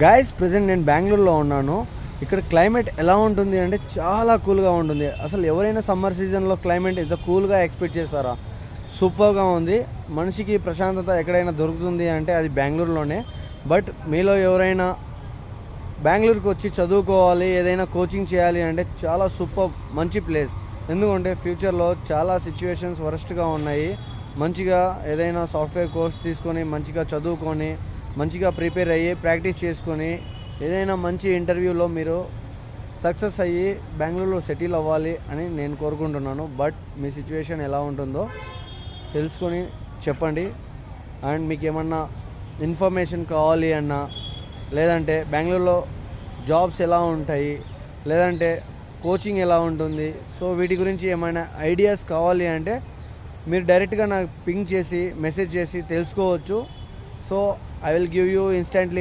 Guys present నేను బెంగళూరులో ఉన్నాను. ఇక్కడ క్లైమేట్ ఎలా ఉంటుంది అంటే చాలా కూల్గా ఉంటుంది. అసలు ఎవరైనా సమ్మర్ సీజన్లో క్లైమేట్ ఇంత కూల్గా ఎక్స్పెక్ట్ చేస్తారా? సూపర్గా ఉంది. మనిషికి ప్రశాంతత ఎక్కడైనా దొరుకుతుంది అంటే అది బెంగళూరులోనే. బట్ మీలో ఎవరైనా బెంగళూరుకి వచ్చి చదువుకోవాలి, ఏదైనా కోచింగ్ చేయాలి అంటే చాలా సూపర్ మంచి ప్లేస్. ఎందుకంటే ఫ్యూచర్లో చాలా సిచ్యువేషన్స్ వరస్ట్గా ఉన్నాయి. మంచిగా ఏదైనా సాఫ్ట్వేర్ కోర్స్ తీసుకొని మంచిగా చదువుకొని మంచిగా ప్రిపేర్ అయ్యి ప్రాక్టీస్ చేసుకొని ఏదైనా మంచి ఇంటర్వ్యూలో మీరు సక్సెస్ అయ్యి బెంగళూరులో సెటిల్ అవ్వాలి అని నేను కోరుకుంటున్నాను. బట్ మీ సిచ్యువేషన్ ఎలా ఉంటుందో తెలుసుకొని చెప్పండి. అండ్ మీకు ఏమన్నా ఇన్ఫర్మేషన్ కావాలి అన్నా, లేదంటే బెంగళూరులో జాబ్స్ ఎలా ఉంటాయి, లేదంటే కోచింగ్ ఎలా ఉంటుంది, సో వీటి గురించి ఏమైనా ఐడియాస్ కావాలి అంటే మీరు డైరెక్ట్గా నాకు పింగ్ చేసి మెసేజ్ చేసి తెలుసుకోవచ్చు. So I will give you instantly